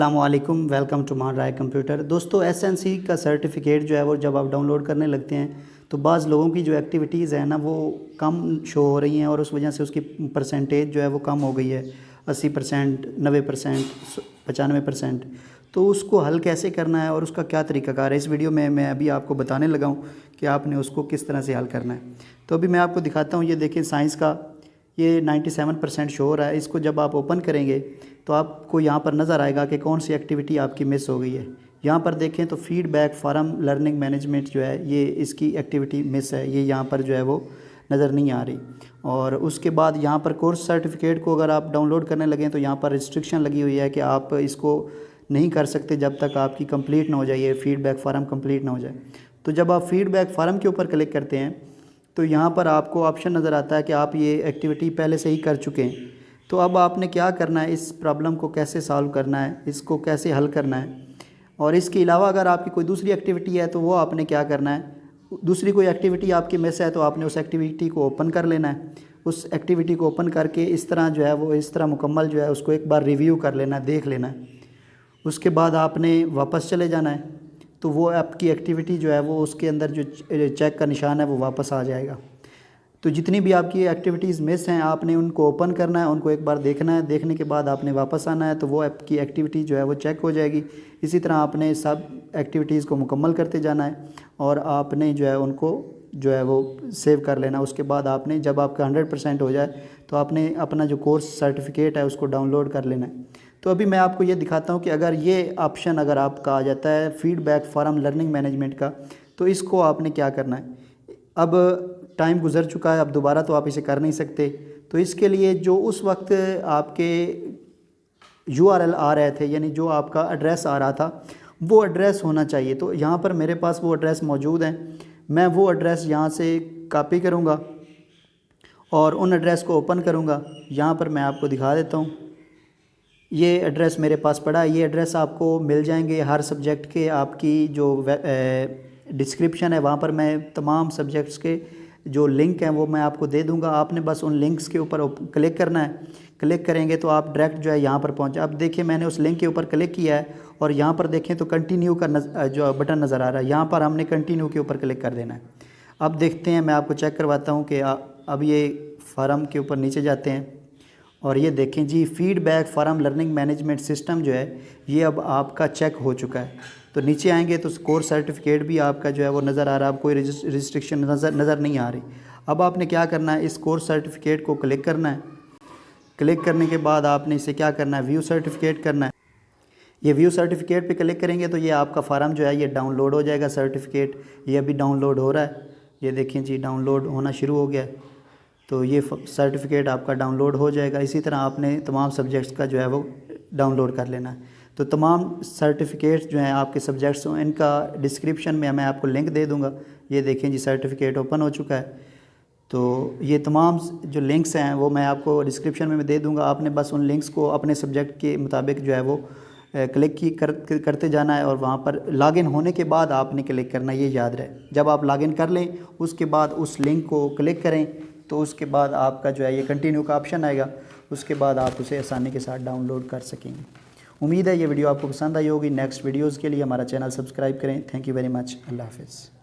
अस्सलामुअलैकुम, welcome to मानराय computer. दोस्तों, SNC का सर्टिफिकेट जो है वो जब आप डाउनलोड करने लगते हैं तो बाज़ लोगों की जो एक्टिविटीज़ है ना वो कम शो हो रही हैं और उस वजह से उसकी परसेंटेज जो है वो कम हो गई है 80%, 90%, 95%। तो उसको हल कैसे करना है और उसका क्या तरीक़ाकार है, इस वीडियो में मैं अभी आपको बताने लगा हूँ कि आपने उसको किस तरह से हल करना है। तो अभी मैं आपको दिखाता हूँ। ये देखें, साइंस का ये 97% शो हो रहा है। इसको जब आप ओपन करेंगे तो आपको यहाँ पर नज़र आएगा कि कौन सी एक्टिविटी आपकी मिस हो गई है। यहाँ पर देखें तो फीडबैक फॉरम लर्निंग मैनेजमेंट जो है ये इसकी एक्टिविटी मिस है, ये यहाँ पर जो है वो नज़र नहीं आ रही। और उसके बाद यहाँ पर कोर्स सर्टिफिकेट को अगर आप डाउनलोड करने लगें तो यहाँ पर रिस्ट्रिक्शन लगी हुई है कि आप इसको नहीं कर सकते जब तक आपकी कंप्लीट ना हो जाए, ये फीडबैक फार्म कंप्लीट ना हो जाए। तो जब आप फीडबैक फार्म के ऊपर क्लिक करते हैं तो यहाँ पर आपको ऑप्शन नज़र आता है कि आप ये एक्टिविटी पहले से ही कर चुके हैं। तो अब आपने क्या करना है, इस प्रॉब्लम को कैसे सॉल्व करना है, इसको कैसे हल करना है। और इसके अलावा अगर आपकी कोई दूसरी एक्टिविटी है तो वो आपने क्या करना है, दूसरी कोई एक्टिविटी आपकी मिस है तो आपने उस एक्टिविटी को ओपन कर लेना है। उस एक्टिविटी को ओपन करके इस तरह जो है वो इस तरह मुकम्मल जो है उसको एक बार रिव्यू कर लेना है, देख लेना है। उसके बाद आपने वापस चले जाना है तो वो आपकी एक्टिविटी जो है वो उसके अंदर जो चेक का निशान है वो वापस आ जाएगा। तो जितनी भी आपकी एक्टिविटीज़ मिस हैं आपने उनको ओपन करना है, उनको एक बार देखना है, देखने के बाद आपने वापस आना है तो वो आपकी एक्टिविटी जो है वो चेक हो जाएगी। इसी तरह आपने सब एक्टिविटीज़ को मुकम्मल करते जाना है और आपने जो है उनको जो है वो सेव कर लेना। उसके बाद आपने जब आपका 100% हो जाए तो आपने अपना जो कोर्स सर्टिफिकेट है उसको डाउनलोड कर लेना है। तो अभी मैं आपको ये दिखाता हूँ कि अगर ये ऑप्शन अगर आपका आ जाता है फीडबैक फॉरम लर्निंग मैनेजमेंट का तो इसको आपने क्या करना है। अब टाइम गुज़र चुका है, अब दोबारा तो आप इसे कर नहीं सकते। तो इसके लिए जो उस वक्त आपके URL आ रहे थे, यानी जो आपका एड्रेस आ रहा था वो एड्रेस होना चाहिए। तो यहाँ पर मेरे पास वो एड्रेस मौजूद है। मैं वो एड्रेस यहाँ से कॉपी करूँगा और उन एड्रेस को ओपन करूँगा। यहाँ पर मैं आपको दिखा देता हूँ, ये एड्रेस मेरे पास पड़ा है। ये एड्रेस आपको मिल जाएंगे हर सब्जेक्ट के। आपकी जो डिस्क्रिप्शन है वहाँ पर मैं तमाम सब्जेक्ट्स के जो लिंक हैं वो मैं आपको दे दूँगा। आपने बस उन लिंक्स के ऊपर क्लिक करना है। क्लिक करेंगे तो आप डायरेक्ट जो है यहाँ पर पहुँचे। अब देखिए, मैंने उस लिंक के ऊपर क्लिक किया है और यहाँ पर देखें तो कंटिन्यू का जो बटन नज़र आ रहा है, यहाँ पर हमने कंटिन्यू के ऊपर क्लिक कर देना है। अब देखते हैं, मैं आपको चेक करवाता हूँ कि अब ये फार्म के ऊपर नीचे जाते हैं और ये देखें जी, feedback forum learning management system जो है ये अब आपका चेक हो चुका है। तो नीचे आएंगे तो कोर्स सर्टिफिकेट भी आपका जो है वो नज़र आ रहा है। अब कोई रिस्ट्रिक्शन नज़र नहीं आ रही। अब आपने क्या करना है, इस कोर्स सर्टिफिकेट को क्लिक करना है। क्लिक करने के बाद आपने इसे क्या करना है, व्यू सर्टिफिकेट करना है। ये व्यू सर्टिफिकेट पे क्लिक करेंगे तो ये आपका फार्म जो है ये डाउनलोड हो जाएगा। सर्टिफिकेट ये अभी डाउनलोड हो रहा है, ये देखें जी डाउनलोड होना शुरू हो गया है। तो ये सर्टिफिकेट आपका डाउनलोड हो जाएगा। इसी तरह आपने तमाम सब्जेक्ट्स का जो है वो डाउनलोड कर लेना है। तो तमाम सर्टिफिकेट्स जो हैं आपके सब्जेक्ट्स हैं इनका डिस्क्रिप्शन में मैं आपको लिंक दे दूंगा। ये देखें जी, सर्टिफिकेट ओपन हो चुका है। तो ये तमाम जो लिंक्स हैं वो मैं आपको डिस्क्रिप्शन में दे दूंगा। आपने बस उन लिंक्स को अपने सब्जेक्ट के मुताबिक जो है वो क्लिक करते जाना है और वहाँ पर लॉगिन होने के बाद आपने क्लिक करना है। ये याद रहे, जब आप लॉगिन कर लें उसके बाद उस लिंक को क्लिक करें तो उसके बाद आपका जो है ये कंटिन्यू का ऑप्शन आएगा। उसके बाद आप उसे आसानी के साथ डाउनलोड कर सकेंगे। उम्मीद है ये वीडियो आपको पसंद आई होगी। नेक्स्ट वीडियोज़ के लिए हमारा चैनल सब्सक्राइब करें। Thank you very much. अल्लाह हाफ़िज़।